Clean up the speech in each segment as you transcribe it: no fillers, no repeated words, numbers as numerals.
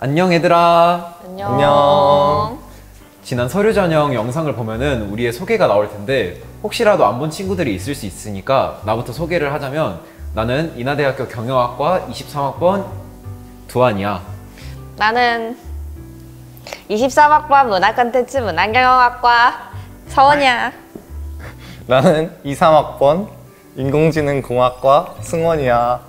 안녕 얘들아. 안녕. 지난 서류 전형 영상을 보면은 우리의 소개가 나올 텐데 혹시라도 안 본 친구들이 있을 수 있으니까 나부터 소개를 하자면 나는 인하대학교 경영학과 23학번 두한이야. 나는 23학번 문화콘텐츠 문화경영학과 서원이야. 나는 23학번 인공지능공학과 승원이야.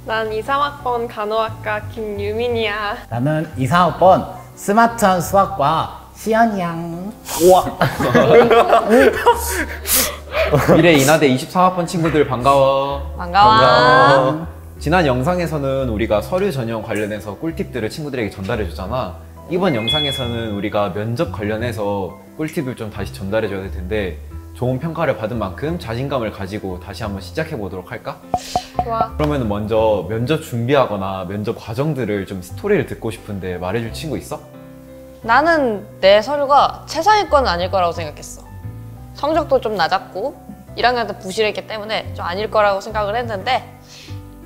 난 23학번 간호학과 김유민이야. 나는 24학번 스마트한 수학과 시연이양. 우와. 미래 인하대 23학번 친구들 반가워. 반가워. 지난 영상에서는 우리가 서류 전형 관련해서 꿀팁들을 친구들에게 전달해 줬잖아. 이번 영상에서는 우리가 면접 관련해서 꿀팁을 좀 다시 전달해 줘야 될 텐데 좋은 평가를 받은 만큼 자신감을 가지고 다시 한번 시작해 보도록 할까? 좋아. 그러면 먼저 면접 준비하거나 면접 과정들을 좀 스토리를 듣고 싶은데 말해줄 친구 있어? 나는 내 서류가 최상위권은 아닐 거라고 생각했어. 성적도 좀 낮았고 1학년 때 부실했기 때문에 좀 아닐 거라고 생각을 했는데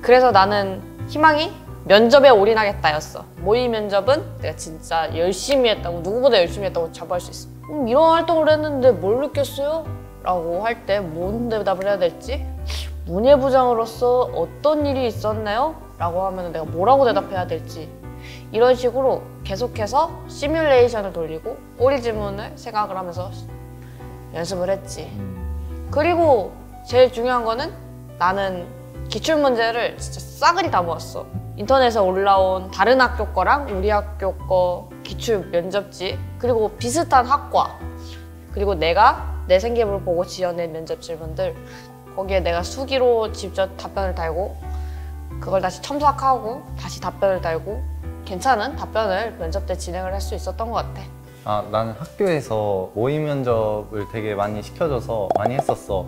그래서 나는 희망이 면접에 올인하겠다였어. 모의 면접은 내가 진짜 열심히 했다고, 누구보다 열심히 했다고 자부할 수 있어. 이런 활동을 했는데 뭘 느꼈어요? 라고 할 때 뭔 대답을 해야 될지, 문예부장으로서 어떤 일이 있었나요? 라고 하면 내가 뭐라고 대답해야 될지, 이런 식으로 계속해서 시뮬레이션을 돌리고 꼬리 질문을 생각을 하면서 연습을 했지. 그리고 제일 중요한 거는 나는 기출문제를 진짜 싸그리 다 모았어. 인터넷에 올라온 다른 학교 거랑 우리 학교 거 기출 면접지, 그리고 비슷한 학과, 그리고 내가 내 생기부를 보고 지어낸 면접 질문들, 거기에 내가 수기로 직접 답변을 달고 그걸 다시 첨삭하고 다시 답변을 달고 괜찮은 답변을 면접 때 진행을 할 수 있었던 것 같아. 나는 학교에서 모의 면접을 되게 많이 시켜줘서 많이 했었어.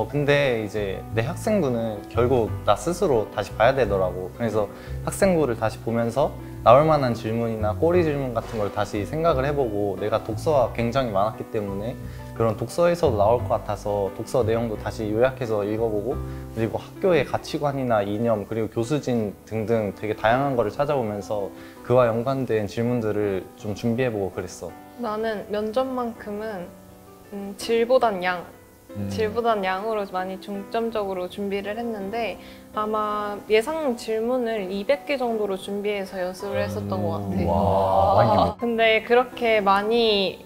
근데 이제 내 학생부는 결국 나 스스로 다시 봐야 되더라고. 그래서 학생부를 다시 보면서 나올 만한 질문이나 꼬리 질문 같은 걸 다시 생각을 해보고, 내가 독서가 굉장히 많았기 때문에 그런 독서에서도 나올 것 같아서 독서 내용도 다시 요약해서 읽어보고, 그리고 학교의 가치관이나 이념, 그리고 교수진 등등 되게 다양한 거를 찾아보면서 그와 연관된 질문들을 좀 준비해보고 그랬어. 나는 면접만큼은 질보단 양, 질보단 양으로 많이 중점적으로 준비를 했는데 아마 예상 질문을 200개 정도로 준비해서 연습을 했었던 것 같아. 와, 근데 그렇게 많이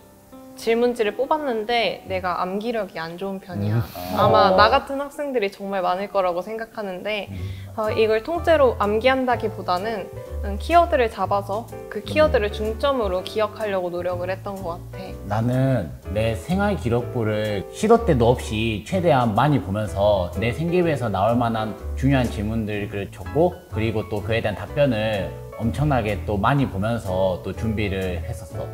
질문지를 뽑았는데 내가 암기력이 안 좋은 편이야. 아마 나 같은 학생들이 정말 많을 거라고 생각하는데 이걸 통째로 암기한다기보다는 키워드를 잡아서 그 키워드를 중점으로 기억하려고 노력을 했던 것 같아. 나는 내 생활 기록부를 시도 때도 없이 최대한 많이 보면서 내 생기부에서 나올 만한 중요한 질문들을 적고, 그리고 또 그에 대한 답변을 엄청나게 또 많이 보면서 또 준비를 했었어.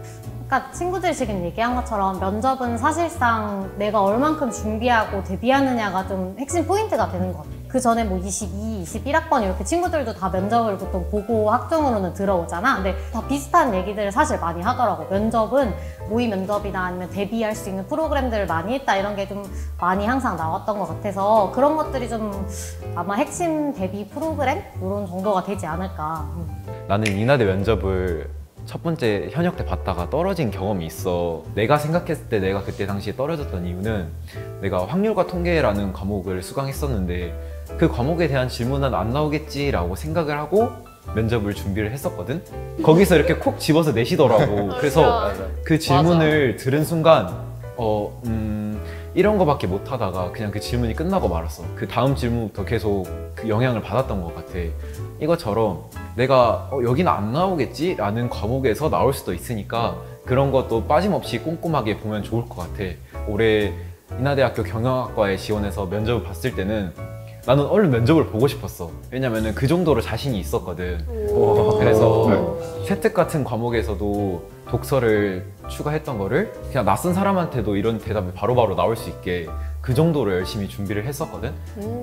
그러니까 친구들이 지금 얘기한 것처럼 면접은 사실상 내가 얼만큼 준비하고 대비하느냐가 좀 핵심 포인트가 되는 것 같아요. 그 전에 뭐 22, 21학번 이렇게 친구들도 다 면접을 보통 보고 학종으로는 들어오잖아. 근데 다 비슷한 얘기들을 사실 많이 하더라고. 면접은 모의 면접이나 아니면 대비할 수 있는 프로그램들을 많이 했다, 이런 게 좀 많이 항상 나왔던 것 같아서 그런 것들이 좀 아마 핵심 대비 프로그램? 이런 정도가 되지 않을까. 나는 인하대 면접을 첫 번째 현역 때 봤다가 떨어진 경험이 있어. 내가 생각했을 때 내가 그때 당시에 떨어졌던 이유는 내가 확률과 통계라는 과목을 수강했었는데 그 과목에 대한 질문은 안 나오겠지라고 생각을 하고 면접을 준비를 했었거든? 거기서 이렇게 콕 집어서 내시더라고. 그래서 그 질문을 들은 순간 이런 거밖에 못 하다가 그냥 그 질문이 끝나고 말았어. 그 다음 질문부터 계속 그 영향을 받았던 것 같아. 이것처럼 내가 여기는 안 나오겠지? 라는 과목에서 나올 수도 있으니까 그런 것도 빠짐없이 꼼꼼하게 보면 좋을 것 같아. 올해 인하대학교 경영학과에 지원해서 면접을 봤을 때는 나는 얼른 면접을 보고 싶었어. 왜냐면은 그 정도로 자신이 있었거든. 그래서 세특 같은 과목에서도 독서를 추가했던 거를 그냥 낯선 사람한테도 이런 대답이 바로바로 나올 수 있게 그 정도로 열심히 준비를 했었거든.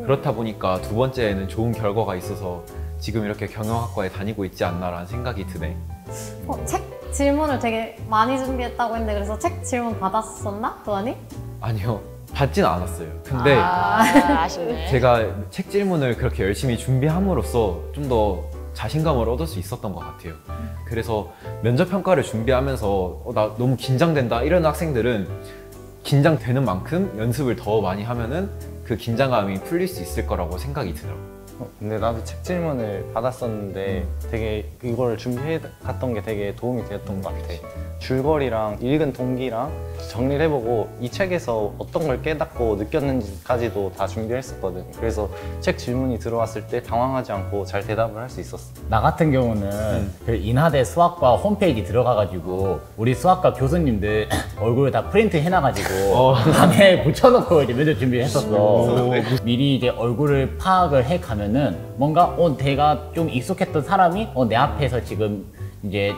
그렇다 보니까 두 번째에는 좋은 결과가 있어서 지금 이렇게 경영학과에 다니고 있지 않나라는 생각이 드네. 책 질문을 되게 많이 준비했다고 했는데 그래서 책 질문 받았었나? 도안이? 아니요, 받지는 않았어요. 근데 아쉽네. 제가 책 질문을 그렇게 열심히 준비함으로써 좀 더 자신감을 얻을 수 있었던 것 같아요. 그래서 면접 평가를 준비하면서 나 너무 긴장된다 이런 학생들은 긴장되는 만큼 연습을 더 많이 하면은 그 긴장감이 풀릴 수 있을 거라고 생각이 들어요. 근데 나도 책 질문을 받았었는데 되게 이걸 준비해 갔던 게 되게 도움이 되었던 것 같아. 줄거리랑 읽은 동기랑 정리를 해보고 이 책에서 어떤 걸 깨닫고 느꼈는지까지도 다 준비를 했었거든. 그래서 책 질문이 들어왔을 때 당황하지 않고 잘 대답을 할 수 있었어. 나 같은 경우는 그 인하대 수학과 홈페이지 들어가가지고 우리 수학과 교수님들 얼굴을 다 프린트 해놔가지고 방에 붙여놓고 이제 면접 준비했었어. 미리 이제 얼굴을 파악을 해 가면은 뭔가 내가 좀 익숙했던 사람이 내 앞에서 지금 이제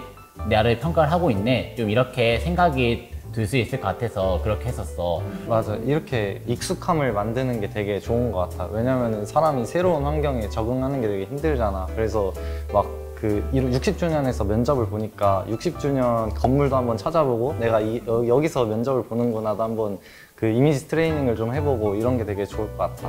나를 평가를 하고 있네. 좀 이렇게 생각이 들 수 있을 것 같아서 그렇게 했었어. 맞아. 이렇게 익숙함을 만드는 게 되게 좋은 것 같아. 왜냐면은 사람이 새로운 환경에 적응하는 게 되게 힘들잖아. 그래서 막 그 60주년에서 면접을 보니까 60주년 건물도 한번 찾아보고 내가 여기서 면접을 보는구나도 한번 그 이미지 트레이닝을 좀 해보고 이런 게 되게 좋을 것 같아.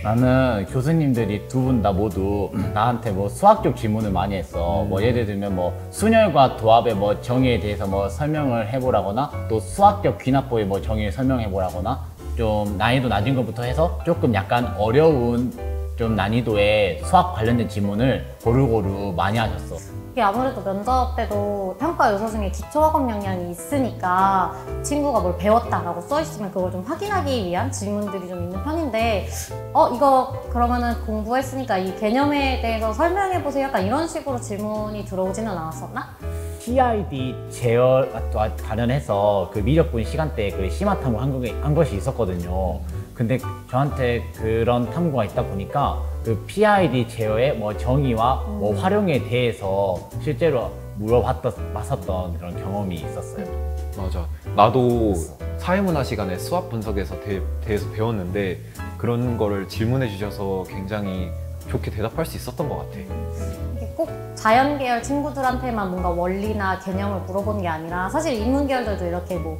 나는 교수님들이 두 분 다 모두 나한테 뭐 수학적 질문을 많이 했어. 뭐 예를 들면 뭐 순열과 도합의 뭐 정의에 대해서 뭐 설명을 해보라거나 또 수학적 귀납보의 뭐 정의를 설명해보라거나 좀 난이도 낮은 것부터 해서 조금 약간 어려운 좀 난이도의 수학 관련된 질문을 고루고루 많이 하셨어. 이게 아무래도 면접 때도 평가 요소 중에 기초학업 역량이 있으니까 친구가 뭘 배웠다라고 써있으면 그걸 좀 확인하기 위한 질문들이 좀 있는 편인데 이거 그러면은 공부했으니까 이 개념에 대해서 설명해보세요. 약간 이런 식으로 질문이 들어오지는 않았었나? PID 제어와 관련해서 그 미적분 시간대에 그 심화 탐구 한 것이 있었거든요. 근데 저한테 그런 탐구가 있다 보니까 그 PID 제어의 뭐 정의와 뭐 활용에 대해서 실제로 물어봤었던 그런 경험이 있었어요. 맞아. 나도 사회문화 시간에 수학 분석에서 대해서 배웠는데 그런 거를 질문해 주셔서 굉장히 좋게 대답할 수 있었던 것 같아. 이게 꼭 자연 계열 친구들한테만 뭔가 원리나 개념을 물어보는 게 아니라 사실 인문 계열들도 이렇게 뭐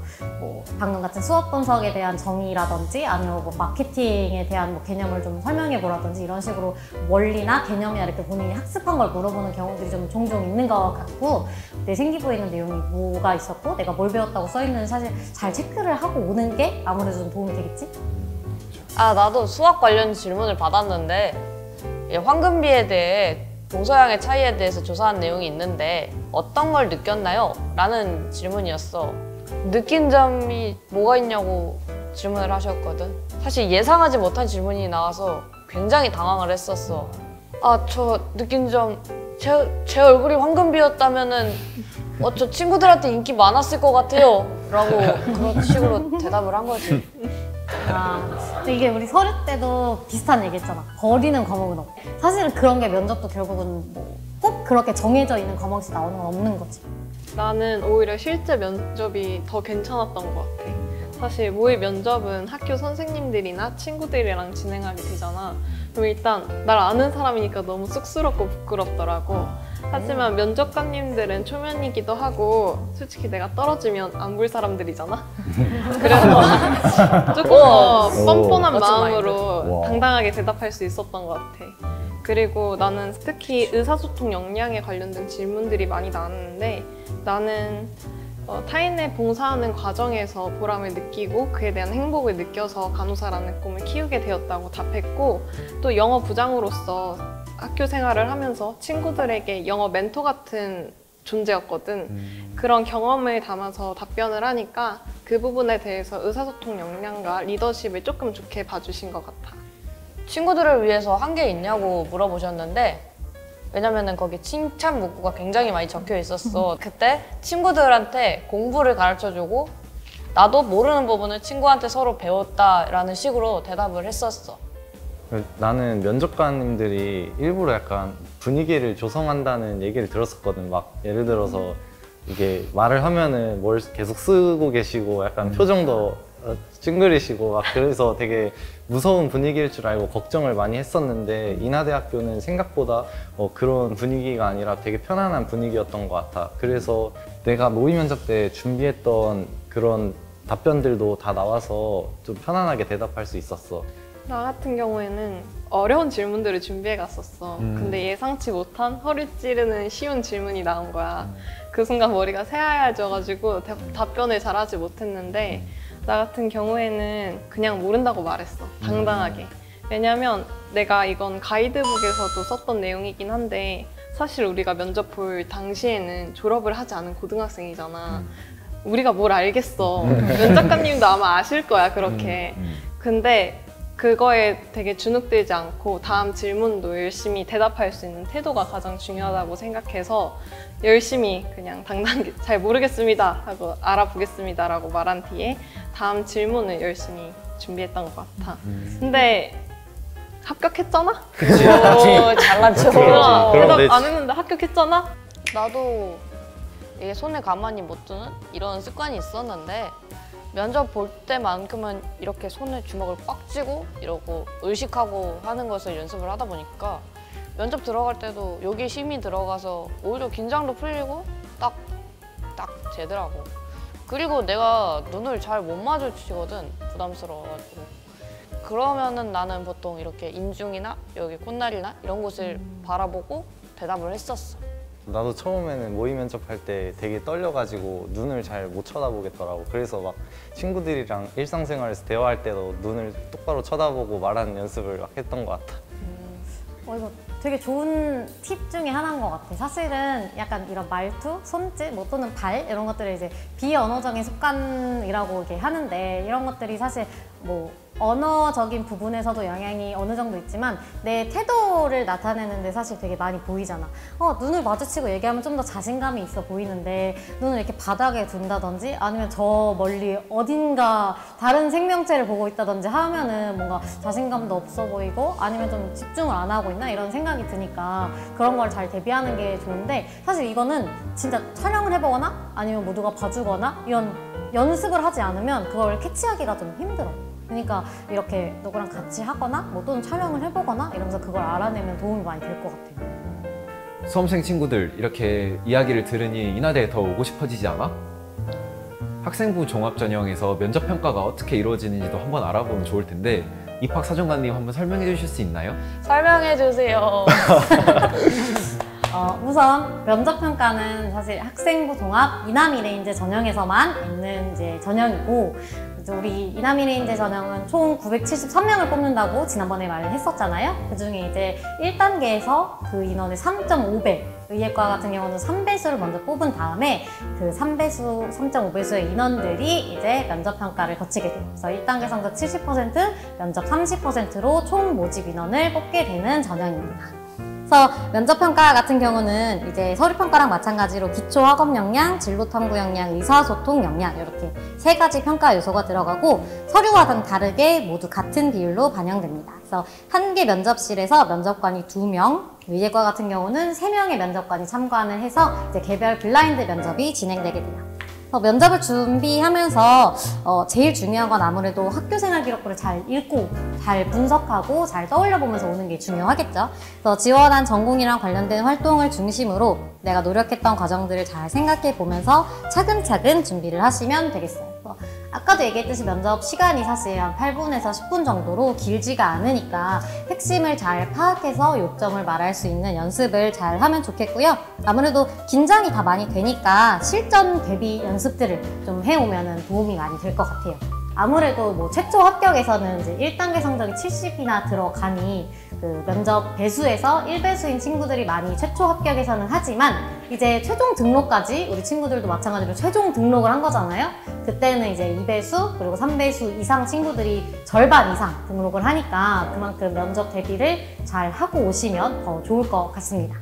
방금 같은 수업 분석에 대한 정의라든지 아니면 뭐 마케팅에 대한 뭐 개념을 좀 설명해 보라든지 이런 식으로 원리나 개념이나 이렇게 본인이 학습한 걸 물어보는 경우들이 좀 종종 있는 것 같고 내 생기 보이는 내용이 뭐가 있었고 내가 뭘 배웠다고 써 있는지 사실 잘 체크를 하고 오는 게 아무래도 좀 도움이 되겠지? 나도 수학 관련 질문을 받았는데 황금비에 대해 동서양의 차이에 대해서 조사한 내용이 있는데 어떤 걸 느꼈나요? 라는 질문이었어. 느낀 점이 뭐가 있냐고 질문을 하셨거든. 사실 예상하지 못한 질문이 나와서 굉장히 당황을 했었어. 저 느낀 점, 제 얼굴이 황금비였다면은 저 친구들한테 인기 많았을 것 같아요. 라고 그런 식으로 대답을 한 거지. 근데 이게 우리 서류 때도 비슷한 얘기 했잖아. 버리는 과목은 없고. 사실은 그런 게 면접도 결국은 뭐 꼭 그렇게 정해져 있는 과목이 나오는 건 없는 거지. 나는 오히려 실제 면접이 더 괜찮았던 것 같아. 사실 모의 면접은 학교 선생님들이나 친구들이랑 진행하게 되잖아. 그럼 일단 날 아는 사람이니까 너무 쑥스럽고 부끄럽더라고. 하지만 면접관님들은 초면이기도 하고 솔직히 내가 떨어지면 안 볼 사람들이잖아. 그래서 조금 더 뻔뻔한 멋진 마음으로 와. 당당하게 대답할 수 있었던 것 같아. 그리고 나는 특히 의사소통 역량에 관련된 질문들이 많이 나왔는데 나는 타인에 봉사하는 과정에서 보람을 느끼고 그에 대한 행복을 느껴서 간호사라는 꿈을 키우게 되었다고 답했고 또 영어 부장으로서 학교 생활을 하면서 친구들에게 영어 멘토 같은 존재였거든. 그런 경험을 담아서 답변을 하니까 그 부분에 대해서 의사소통 역량과 리더십을 조금 좋게 봐주신 것 같아. 친구들을 위해서 한 게 있냐고 물어보셨는데 왜냐면은 거기 칭찬 문구가 굉장히 많이 적혀 있었어. 그때 친구들한테 공부를 가르쳐주고 나도 모르는 부분을 친구한테 서로 배웠다라는 식으로 대답을 했었어. 나는 면접관님들이 일부러 약간 분위기를 조성한다는 얘기를 들었었거든. 막 예를 들어서 이게 말을 하면은 뭘 계속 쓰고 계시고 약간 표정도 찡그리시고 막 그래서 되게 무서운 분위기일 줄 알고 걱정을 많이 했었는데 인하대학교는 생각보다 그런 분위기가 아니라 되게 편안한 분위기였던 것 같아. 그래서 내가 모의 면접 때 준비했던 그런 답변들도 다 나와서 좀 편안하게 대답할 수 있었어. 나 같은 경우에는 어려운 질문들을 준비해 갔었어. 음. 근데 예상치 못한 허리 찌르는 쉬운 질문이 나온 거야. 그 순간 머리가 새하얘져가지고 답변을 잘하지 못했는데 나 같은 경우에는 그냥 모른다고 말했어. 당당하게. 왜냐면 내가 이건 가이드북에서도 썼던 내용이긴 한데 사실 우리가 면접 볼 당시에는 졸업을 하지 않은 고등학생이잖아. 우리가 뭘 알겠어. 면접관님도 아마 아실 거야, 그렇게. 근데 그거에 되게 주눅들지 않고 다음 질문도 열심히 대답할 수 있는 태도가 가장 중요하다고 생각해서 열심히 그냥 당당하게 잘 모르겠습니다 하고 알아보겠습니다 라고 말한 뒤에 다음 질문을 열심히 준비했던 것 같아. 근데 합격했잖아? 그치. 오, 잘난 척. 그럼 대답 내지. 안 했는데 합격했잖아? 나도 이게 손에 가만히 못 두는 이런 습관이 있었는데 면접 볼 때만큼은 이렇게 손에 주먹을 꽉 쥐고 이러고 의식하고 하는 것을 연습을 하다 보니까 면접 들어갈 때도 여기 힘이 들어가서 오히려 긴장도 풀리고 딱 되더라고. 그리고 내가 눈을 잘 못 마주치거든, 부담스러워가지고. 그러면은 나는 보통 이렇게 인중이나 여기 콧날이나 이런 곳을 바라보고 대답을 했었어. 나도 처음에는 모의 면접할 때 되게 떨려가지고 눈을 잘 못 쳐다보겠더라고. 그래서 막 친구들이랑 일상생활에서 대화할 때도 눈을 똑바로 쳐다보고 말하는 연습을 막 했던 것 같아. 이거 되게 좋은 팁 중에 하나인 것 같아. 사실은 약간 이런 말투, 손짓, 뭐 또는 발 이런 것들을 이제 비언어적인 습관이라고 이렇게 하는데 이런 것들이 사실 뭐 언어적인 부분에서도 영향이 어느 정도 있지만 내 태도를 나타내는데 사실 되게 많이 보이잖아. 눈을 마주치고 얘기하면 좀 더 자신감이 있어 보이는데 눈을 이렇게 바닥에 둔다든지 아니면 저 멀리 어딘가 다른 생명체를 보고 있다든지 하면은 뭔가 자신감도 없어 보이고 아니면 좀 집중을 안 하고 있나 이런 생각이 드니까 그런 걸 잘 대비하는 게 좋은데 사실 이거는 진짜 촬영을 해보거나 아니면 모두가 봐주거나 이런 연습을 하지 않으면 그걸 캐치하기가 좀 힘들어. 그러니까 이렇게 누구랑 같이 하거나 뭐 또는 촬영을 해보거나 이러면서 그걸 알아내면 도움이 많이 될 것 같아요. 수험생 친구들 이렇게 이야기를 들으니 인하대에 더 오고 싶어지지 않아? 학생부 종합전형에서 면접평가가 어떻게 이루어지는지도 한번 알아보면 좋을 텐데 입학사정관님 한번 설명해 주실 수 있나요? 설명해 주세요. 우선 면접평가는 사실 학생부 종합 이남이레인제 전형에서만 있는 이제 전형이고 이제 우리 이남이레인제 전형은 총 973명을 뽑는다고 지난번에 말을 했었잖아요. 그 중에 이제 1단계에서 그 인원의 3.5배 의예과 같은 경우는 3배수를 먼저 뽑은 다음에 그 3배수, 3.5배수의 인원들이 이제 면접평가를 거치게 돼요. 그래서 1단계 성적 70%, 면접 30%로 총 모집 인원을 뽑게 되는 전형입니다. 그래서 면접평가 같은 경우는 이제 서류평가랑 마찬가지로 기초학업 역량, 진로탐구 역량, 의사소통 역량 이렇게 세 가지 평가 요소가 들어가고 서류와는 다르게 모두 같은 비율로 반영됩니다. 그래서 한 개 면접실에서 면접관이 2명, 의예과 같은 경우는 3명의 면접관이 참관을 해서 이제 개별 블라인드 면접이 진행되게 돼요. 면접을 준비하면서 제일 중요한 건 아무래도 학교생활 기록부를 잘 읽고 잘 분석하고 잘 떠올려보면서 오는 게 중요하겠죠. 그래서 지원한 전공이랑 관련된 활동을 중심으로 내가 노력했던 과정들을 잘 생각해 보면서 차근차근 준비를 하시면 되겠어요. 아까도 얘기했듯이 면접 시간이 사실 한 8분에서 10분 정도로 길지가 않으니까 핵심을 잘 파악해서 요점을 말할 수 있는 연습을 잘 하면 좋겠고요. 아무래도 긴장이 다 많이 되니까 실전 대비 연습들을 좀 해오면 도움이 많이 될 것 같아요. 아무래도 뭐 최초 합격에서는 이제 1단계 성적이 70이나 들어가니 그 면접 배수에서 1배수인 친구들이 많이 최초 합격에서는 하지만 이제 최종 등록까지 우리 친구들도 마찬가지로 최종 등록을 한 거잖아요. 그때는 이제 2배수 그리고 3배수 이상 친구들이 절반 이상 등록을 하니까 그만큼 면접 대비를 잘 하고 오시면 더 좋을 것 같습니다.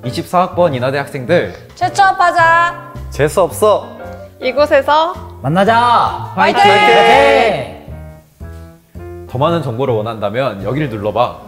24학번 인하대 학생들 최초 합하자. 재수 없어. 이곳에서 만나자! 화이팅! 화이팅! 더 많은 정보를 원한다면 여기를 눌러봐.